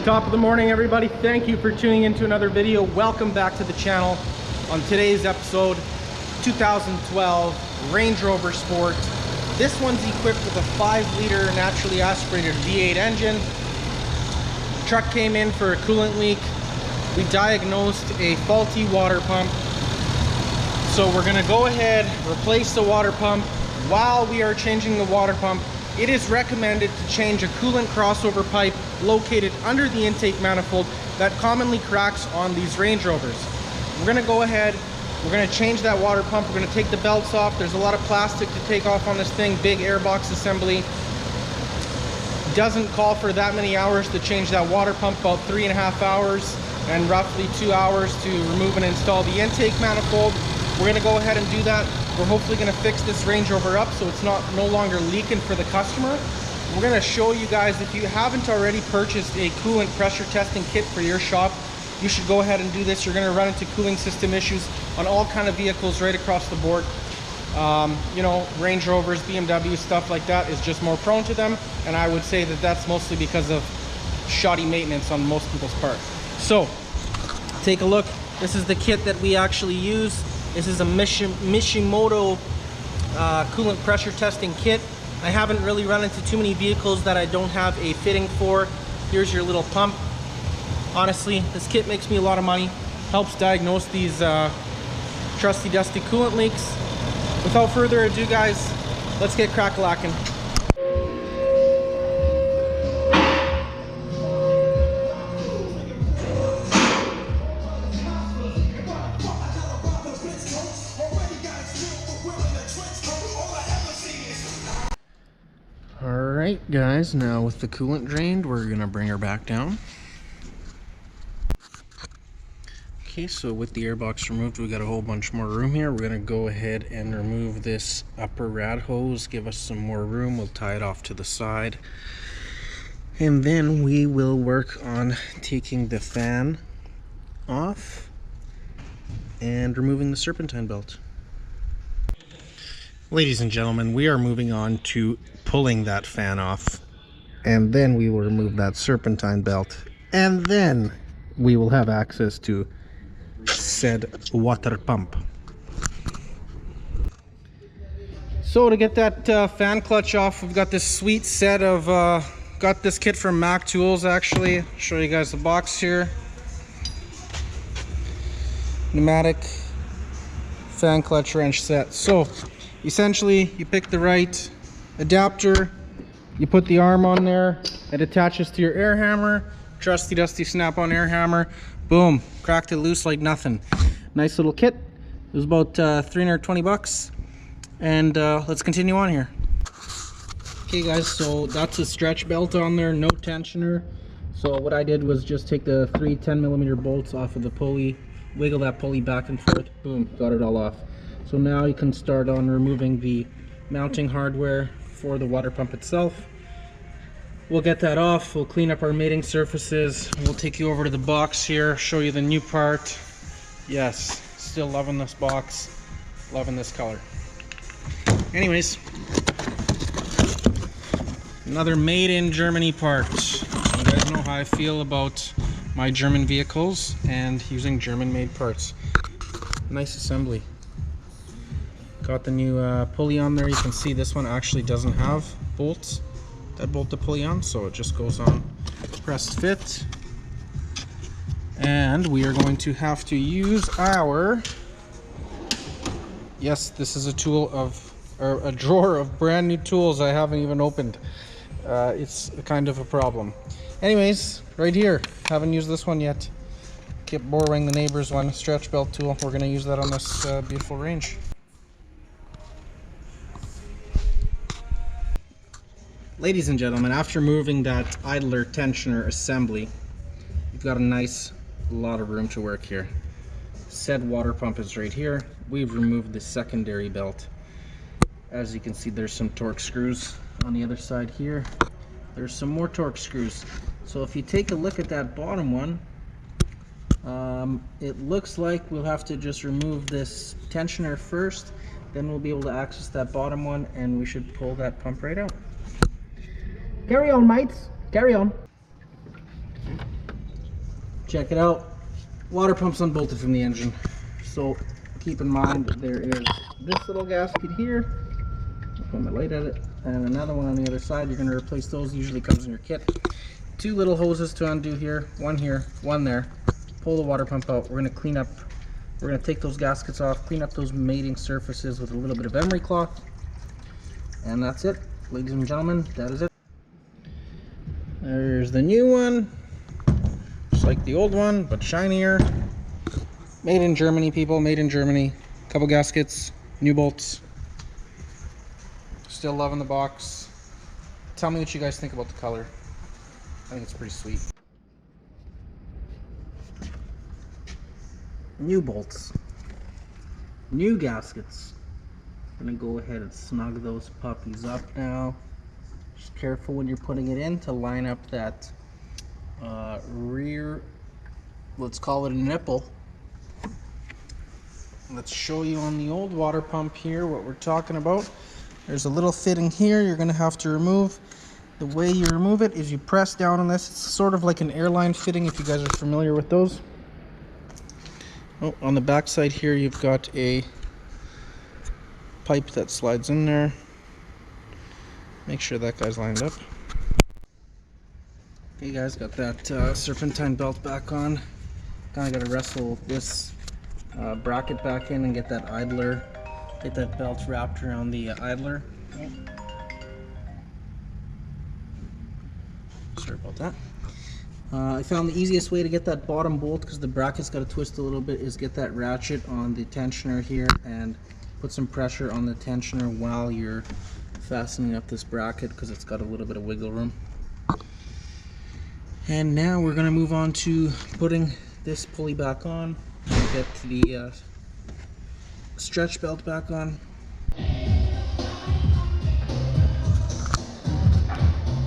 Top of the morning, everybody. Thank you for tuning into another video. Welcome back to the channel. On today's episode, 2012 Range Rover Sport. This one's equipped with a 5-liter naturally aspirated V8 engine. The truck came in for a coolant leak. We diagnosed a faulty water pump. So we're gonna go ahead, replace the water pump. While we are changing the water pump, it is recommended to change a coolant crossover pipe located under the intake manifold that commonly cracks on these Range Rovers. We're gonna go ahead, we're gonna change that water pump, we're gonna take the belts off. There's a lot of plastic to take off on this thing, big airbox assembly. Doesn't call for that many hours to change that water pump, about 3.5 hours, and roughly 2 hours to remove and install the intake manifold. We're gonna go ahead and do that. We're hopefully gonna fix this Range Rover up so it's no longer leaking for the customer. We're gonna show you guys, if you haven't already purchased a coolant pressure testing kit for your shop, you should go ahead and do this. You're gonna run into cooling system issues on all kind of vehicles right across the board. You know, Range Rovers, BMW, stuff like that is just more prone to them. And I would say that that's mostly because of shoddy maintenance on most people's part. So, take a look. This is the kit that we actually use. This is a Mishimoto coolant pressure testing kit. I haven't really run into too many vehicles that I don't have a fitting for. Here's your little pump. Honestly, this kit makes me a lot of money. Helps diagnose these trusty dusty coolant leaks. Without further ado, guys, let's get crack-a-lackin'. Alright guys, now with the coolant drained, we're gonna bring her back down. Okay, so with the airbox removed, we got a whole bunch more room here. We're gonna go ahead and remove this upper rad hose, give us some more room. We'll tie it off to the side. And then we will work on taking the fan off and removing the serpentine belt. Ladies and gentlemen, we are moving on to pulling that fan off, and then we will remove that serpentine belt, and then we will have access to said water pump. So to get that fan clutch off, we've got this sweet set of got this kit from Mac Tools. Actually, I'll show you guys the box here. Pneumatic fan clutch wrench set. So essentially, you pick the right adapter, you put the arm on there, it attaches to your air hammer, trusty dusty snap-on air hammer. Boom, cracked it loose like nothing. Nice little kit. It was about 320 bucks. And let's continue on here. Okay guys, so that's a stretch belt on there, no tensioner. So what I did was just take the 3 10mm bolts off of the pulley, wiggle that pulley back and forth, boom, got it all off. So now you can start on removing the mounting hardware for the water pump itself. We'll get that off, we'll clean up our mating surfaces, we'll take you over to the box here, show you the new part. Yes, still loving this box, loving this color. Anyways, another made in Germany part. You guys know how I feel about my German vehicles and using German made parts. Nice assembly. Got the new pulley on there. You can see this one actually doesn't have bolts that bolt the pulley on, so it just goes on press fit. And we are going to have to use our, yes, this is a tool of, or a drawer of brand new tools I haven't even opened. It's kind of a problem. Anyways, right here, haven't used this one yet. Kept borrowing the neighbor's one, stretch belt tool. We're going to use that on this beautiful Range. Ladies and gentlemen, after moving that idler tensioner assembly, you've got a nice lot of room to work here. Said water pump is right here. We've removed the secondary belt. As you can see, there's some torque screws on the other side here. There's some more torque screws. So if you take a look at that bottom one, it looks like we'll have to just remove this tensioner first, then we'll be able to access that bottom one, and we should pull that pump right out. Carry on, mates. Carry on. check it out. Water pump's unbolted from the engine. So keep in mind that there is this little gasket here. I'll put my light at it. And another one on the other side. You're going to replace those. Usually comes in your kit. 2 little hoses to undo here. One here, one there. Pull the water pump out. We're going to clean up. We're going to take those gaskets off, clean up those mating surfaces with a little bit of emery cloth. And that's it. Ladies and gentlemen, that is it. There's the new one. Just like the old one, but shinier. Made in Germany, people. Made in Germany. Couple gaskets, new bolts. Still loving the box. Tell me what you guys think about the color. I think it's pretty sweet. New bolts. New gaskets. I'm gonna go ahead and snug those puppies up now. Just careful when you're putting it in to line up that rear, let's call it a nipple. Let's show you on the old water pump here what we're talking about. There's a little fitting here you're going to have to remove. The way you remove it is you press down on this. It's sort of like an airline fitting if you guys are familiar with those. Oh, on the back side here you've got a pipe that slides in there. Make sure that guy's lined up. Okay guys, got that serpentine belt back on. Kind of got to wrestle this bracket back in and get that idler, get that belt wrapped around the idler. Okay. Sorry about that. I found the easiest way to get that bottom bolt, because the bracket's got to twist a little bit, is get that ratchet on the tensioner here and put some pressure on the tensioner while you're fastening up this bracket, because it's got a little bit of wiggle room. And now we're going to move on to putting this pulley back on, get the stretch belt back on.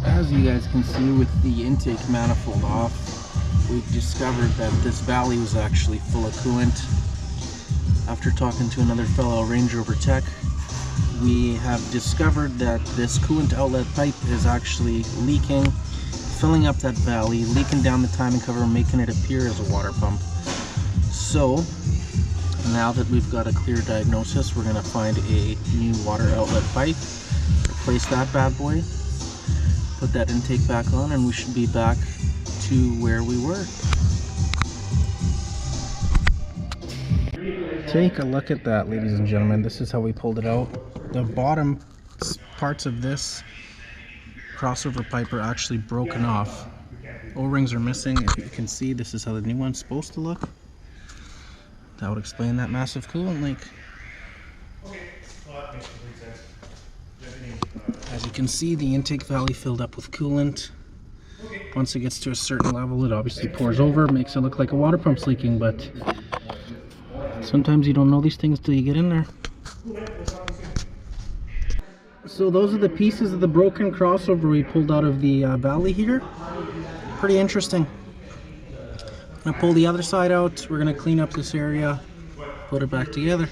As you guys can see, with the intake manifold off, we've discovered that this valley was actually full of coolant. After talking to another fellow Range Rover tech, we have discovered that this coolant outlet pipe is actually leaking, filling up that valley, leaking down the timing cover, making it appear as a water pump. So now that we've got a clear diagnosis, we're going to find a new water outlet pipe, replace that bad boy, put that intake back on, and we should be back to where we were. Take a look at that, ladies and gentlemen. This is how we pulled it out. The bottom parts of this crossover pipe are actually broken off. O-rings are missing. If you can see, this is how the new one's supposed to look. That would explain that massive coolant leak. As you can see, the intake valley filled up with coolant. Once it gets to a certain level, it obviously pours over, makes it look like a water pump's leaking, but sometimes you don't know these things till you get in there. So those are the pieces of the broken crossover we pulled out of the valley here. Pretty interesting. I'm going to pull the other side out. We're going to clean up this area, put it back together.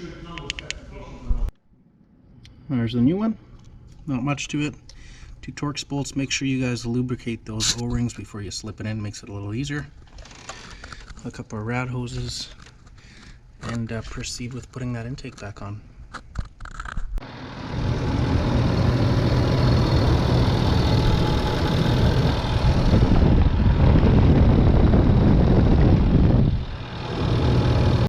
There's the new one. Not much to it. 2 Torx bolts. Make sure you guys lubricate those O-rings before you slip it in. Makes it a little easier. Hook up our rad hoses and proceed with putting that intake back on.